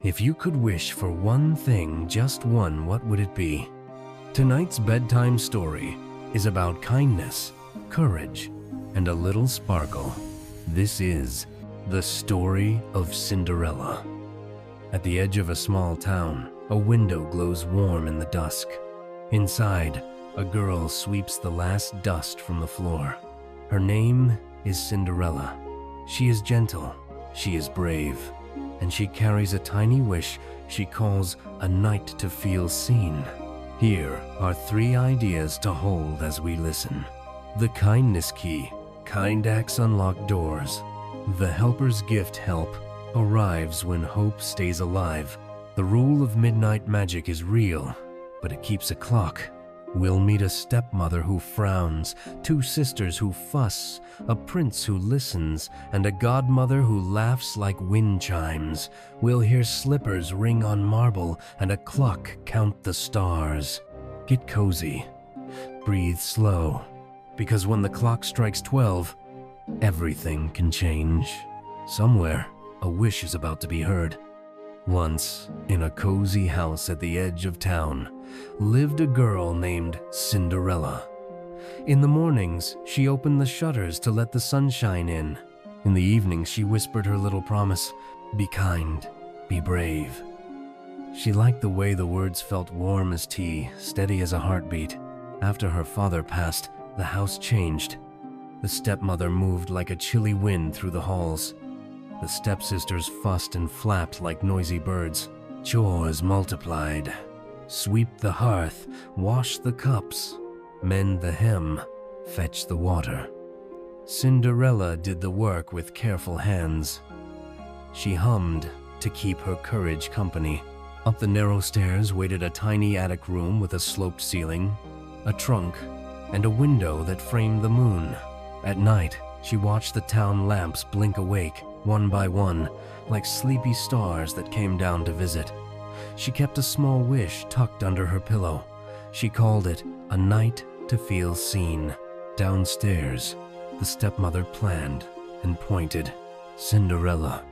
If you could wish for one thing, just one, what would it be? Tonight's bedtime story is about kindness, courage, and a little sparkle. This is the story of Cinderella. At the edge of a small town, a window glows warm in the dusk. Inside, a girl sweeps the last dust from the floor. Her name is Cinderella. She is gentle, she is brave, and she carries a tiny wish she calls a night to feel seen. Here are 3 ideas to hold as we listen. The kindness key. Kind acts unlock doors. The helper's gift help arrives when hope stays alive. The rule of midnight magic is real, but it keeps a clock. We'll meet a stepmother who frowns, 2 sisters who fuss, a prince who listens, and a godmother who laughs like wind chimes. We'll hear slippers ring on marble and a clock count the stars. Get cozy. Breathe slow, because when the clock strikes 12, everything can change. Somewhere, a wish is about to be heard. Once, in a cozy house at the edge of town, lived a girl named Cinderella. In the mornings, she opened the shutters to let the sunshine in. In the evenings, she whispered her little promise, "Be kind, be brave." She liked the way the words felt warm as tea, steady as a heartbeat. After her father passed, the house changed. The stepmother moved like a chilly wind through the halls. The stepsisters fussed and flapped like noisy birds. Chores multiplied. Sweep the hearth, wash the cups, mend the hem, fetch the water. Cinderella did the work with careful hands. She hummed to keep her courage company. Up the narrow stairs waited a tiny attic room with a sloped ceiling, a trunk, and a window that framed the moon. At night, she watched the town lamps blink awake, one by one, like sleepy stars that came down to visit. She kept a small wish tucked under her pillow. She called it a night to feel seen. Downstairs, the stepmother planned and pointed. Cinderella,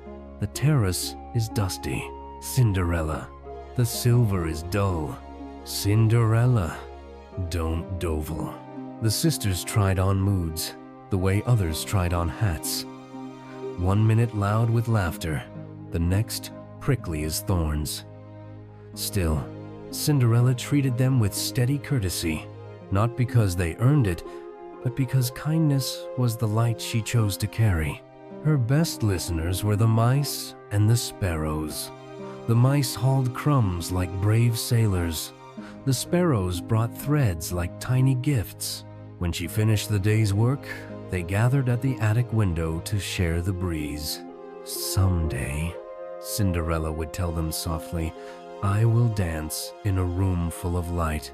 the terrace is dusty. Cinderella, the silver is dull. Cinderella, don't dovle. The sisters tried on moods, the way others tried on hats. 1 minute loud with laughter, the next prickly as thorns. Still, Cinderella treated them with steady courtesy, not because they earned it, but because kindness was the light she chose to carry. Her best listeners were the mice and the sparrows. The mice hauled crumbs like brave sailors. The sparrows brought threads like tiny gifts. When she finished the day's work, they gathered at the attic window to share the breeze. Someday, Cinderella would tell them softly, I will dance in a room full of light,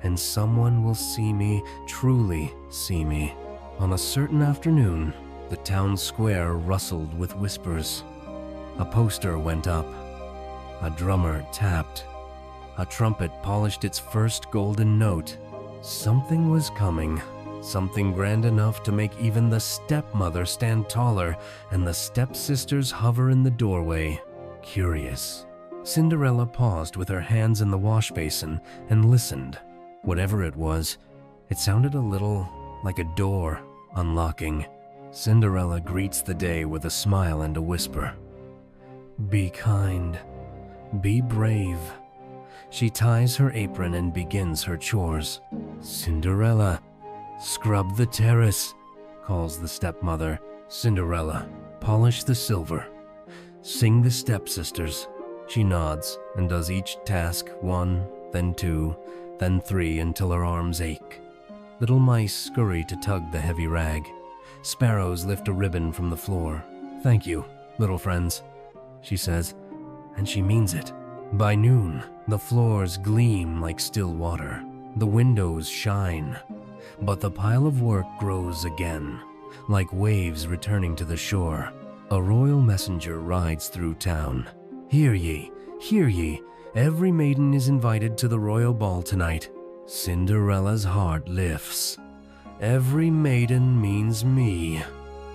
and someone will see me, truly see me. On a certain afternoon, the town square rustled with whispers. A poster went up. A drummer tapped. A trumpet polished its first golden note. Something was coming. Something grand enough to make even the stepmother stand taller and the stepsisters hover in the doorway, curious. Cinderella paused with her hands in the wash basin and listened. Whatever it was, it sounded a little like a door unlocking. Cinderella greets the day with a smile and a whisper. Be kind. Be brave. She ties her apron and begins her chores. Cinderella, scrub the terrace, calls the stepmother. Cinderella, polish the silver. Sing the stepsisters. She nods and does each task 1, then 2, then 3 until her arms ache. Little mice scurry to tug the heavy rag. Sparrows lift a ribbon from the floor. Thank you, little friends, she says, and she means it. By noon, the floors gleam like still water. The windows shine. But the pile of work grows again, like waves returning to the shore. A royal messenger rides through town. Hear ye, every maiden is invited to the royal ball tonight. Cinderella's heart lifts. Every maiden means me.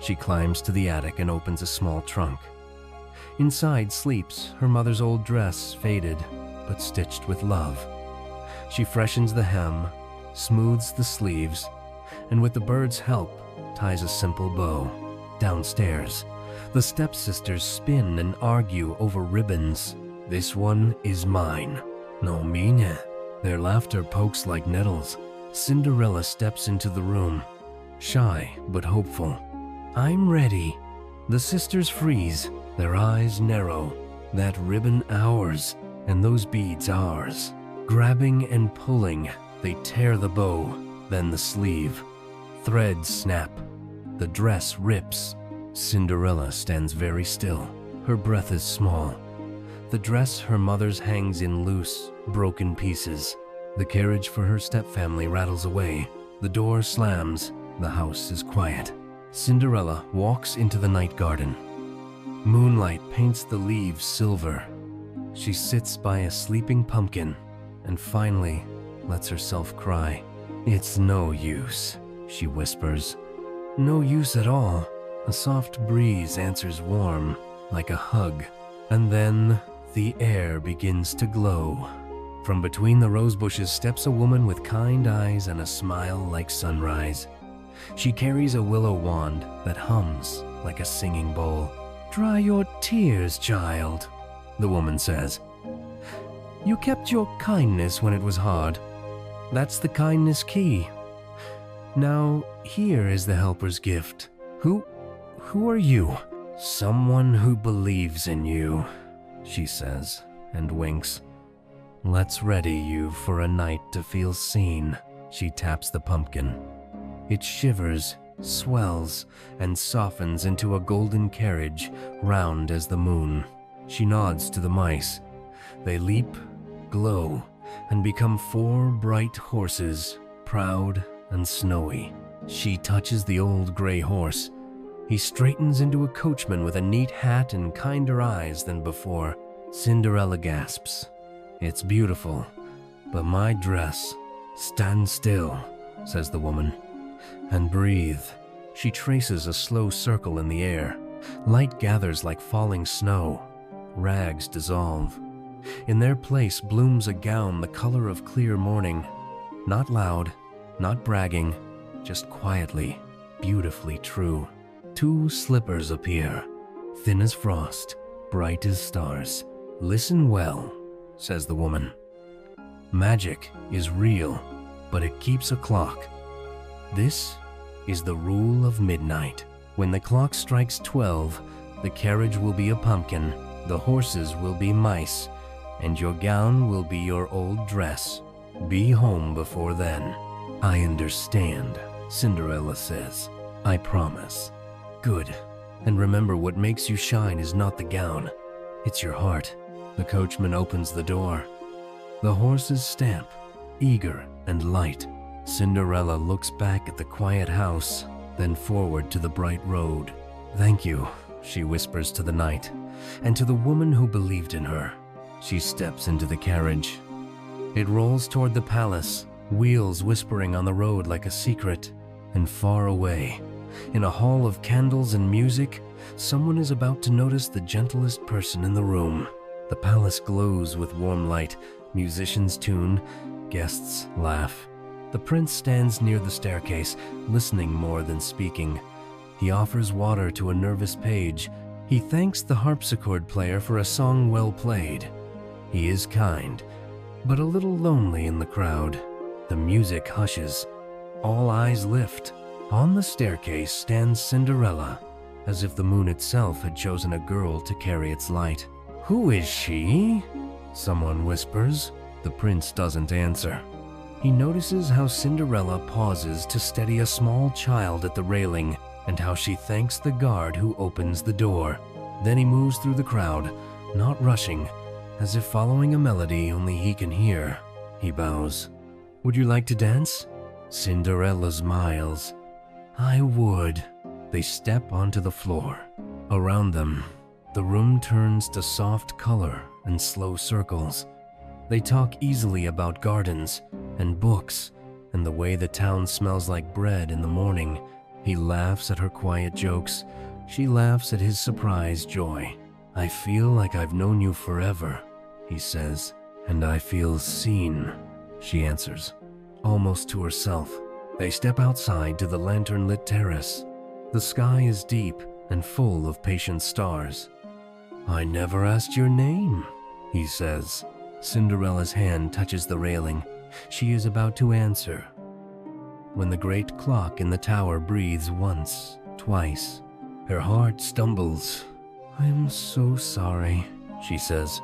She climbs to the attic and opens a small trunk. Inside sleeps her mother's old dress, faded but stitched with love. She freshens the hem, smooths the sleeves, and with the bird's help, ties a simple bow. Downstairs, the stepsisters spin and argue over ribbons. This one is mine. No, mine. Their laughter pokes like nettles. Cinderella steps into the room, shy but hopeful. I'm ready. The sisters freeze, their eyes narrow. That ribbon ours, and those beads ours. Grabbing and pulling, they tear the bow, then the sleeve. Threads snap. The dress rips. Cinderella stands very still. Her breath is small. The dress her mother's hangs in loose, broken pieces. The carriage for her stepfamily rattles away. The door slams. The house is quiet. Cinderella walks into the night garden. Moonlight paints the leaves silver. She sits by a sleeping pumpkin and finally lets herself cry. It's no use, she whispers. No use at all. A soft breeze answers warm, like a hug. And then the air begins to glow. From between the rose bushes steps a woman with kind eyes and a smile like sunrise. She carries a willow wand that hums like a singing bowl. Dry your tears, child, the woman says. You kept your kindness when it was hard. That's the kindness key. Now, here is the helper's gift. Who are you? Someone who believes in you, she says, and winks. Let's ready you for a night to feel seen. She taps the pumpkin. It shivers, swells, and softens into a golden carriage, round as the moon. She nods to the mice. They leap, glow, and become 4 bright horses, proud and snowy. She touches the old gray horse. He straightens into a coachman with a neat hat and kinder eyes than before. Cinderella gasps. It's beautiful, but my dress. Stand still, says the woman, and breathe. She traces a slow circle in the air. Light gathers like falling snow. Rags dissolve. In their place blooms a gown the color of clear morning. Not loud, not bragging, just quietly, beautifully true. 2 slippers appear, thin as frost, bright as stars. Listen well, says the woman. Magic is real, but it keeps a clock. This is the rule of midnight. When the clock strikes 12, the carriage will be a pumpkin, the horses will be mice, and your gown will be your old dress. Be home before then. I understand, Cinderella says. I promise. Good. And remember, what makes you shine is not the gown. It's your heart. The coachman opens the door. The horses stamp, eager and light. Cinderella looks back at the quiet house, then forward to the bright road. Thank you, she whispers to the night, and to the woman who believed in her. She steps into the carriage. It rolls toward the palace, wheels whispering on the road like a secret. And far away, in a hall of candles and music, someone is about to notice the gentlest person in the room. The palace glows with warm light. Musicians tune, guests laugh. The prince stands near the staircase, listening more than speaking. He offers water to a nervous page. He thanks the harpsichord player for a song well played. He is kind, but a little lonely in the crowd. The music hushes. All eyes lift. On the staircase stands Cinderella, as if the moon itself had chosen a girl to carry its light. Who is she? Someone whispers. The prince doesn't answer. He notices how Cinderella pauses to steady a small child at the railing, and how she thanks the guard who opens the door. Then he moves through the crowd, not rushing, as if following a melody only he can hear. He bows. Would you like to dance? Cinderella smiles. I would. They step onto the floor. Around them, the room turns to soft color and slow circles. They talk easily about gardens and books and the way the town smells like bread in the morning. He laughs at her quiet jokes. She laughs at his surprised joy. "I feel like I've known you forever," he says. "And I feel seen," she answers, almost to herself. They step outside to the lantern-lit terrace. The sky is deep and full of patient stars. "I never asked your name," he says. Cinderella's hand touches the railing. She is about to answer when the great clock in the tower breathes once, twice. Her heart stumbles. "I am so sorry," she says.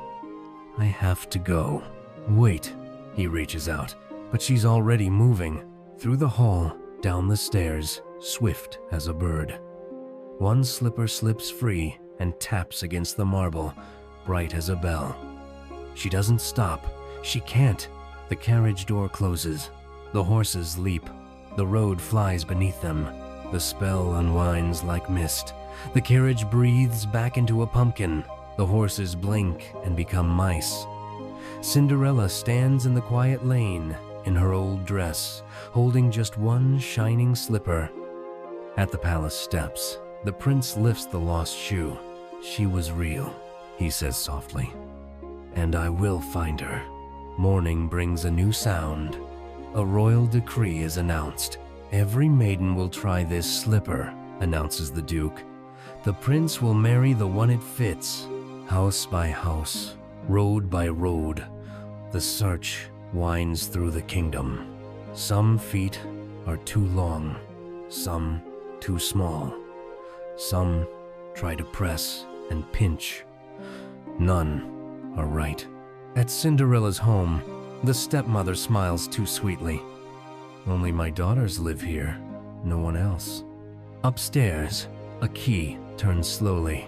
"I have to go." "Wait." He reaches out, but she's already moving. Through the hall, down the stairs, swift as a bird. One slipper slips free and taps against the marble, bright as a bell. She doesn't stop. She can't. The carriage door closes. The horses leap. The road flies beneath them. The spell unwinds like mist. The carriage breathes back into a pumpkin. The horses blink and become mice. Cinderella stands in the quiet lane in her old dress, holding just one shining slipper. At the palace steps, the prince lifts the lost shoe. "She was real," he says softly, "and I will find her." Morning brings a new sound. A royal decree is announced. "Every maiden will try this slipper," announces the duke. "The prince will marry the one it fits." House by house, road by road, the search winds through the kingdom. Some feet are too long, some too small. Some try to press and pinch. None are right. At Cinderella's home, the stepmother smiles too sweetly. "Only my daughters live here, no one else." Upstairs, a key turns slowly.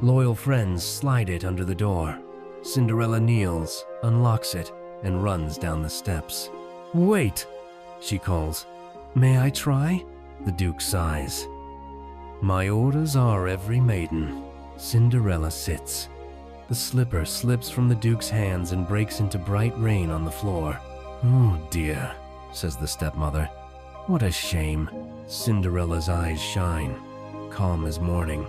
Loyal friends slide it under the door. Cinderella kneels, unlocks it, and runs down the steps. "Wait," she calls. "May I try?" The duke sighs. "My orders are every maiden." Cinderella sits. The slipper slips from the duke's hands and breaks into bright rain on the floor. "Oh dear," says the stepmother. "What a shame." Cinderella's eyes shine, calm as morning.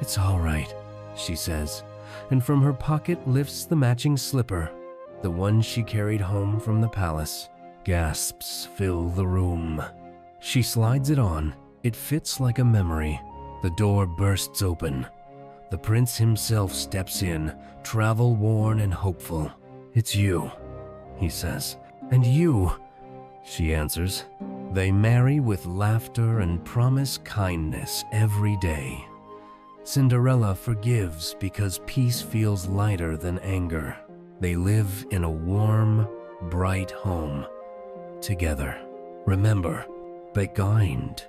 "It's all right," she says, and from her pocket lifts the matching slipper, the one she carried home from the palace. Gasps fill the room. She slides it on. It fits like a memory. The door bursts open. The prince himself steps in, travel-worn and hopeful. "It's you," he says. "And you," she answers. They marry with laughter and promise kindness every day. Cinderella forgives because peace feels lighter than anger. They live in a warm, bright home together. Remember, be kind,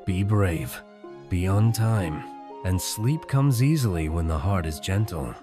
be brave, be on time, and sleep comes easily when the heart is gentle.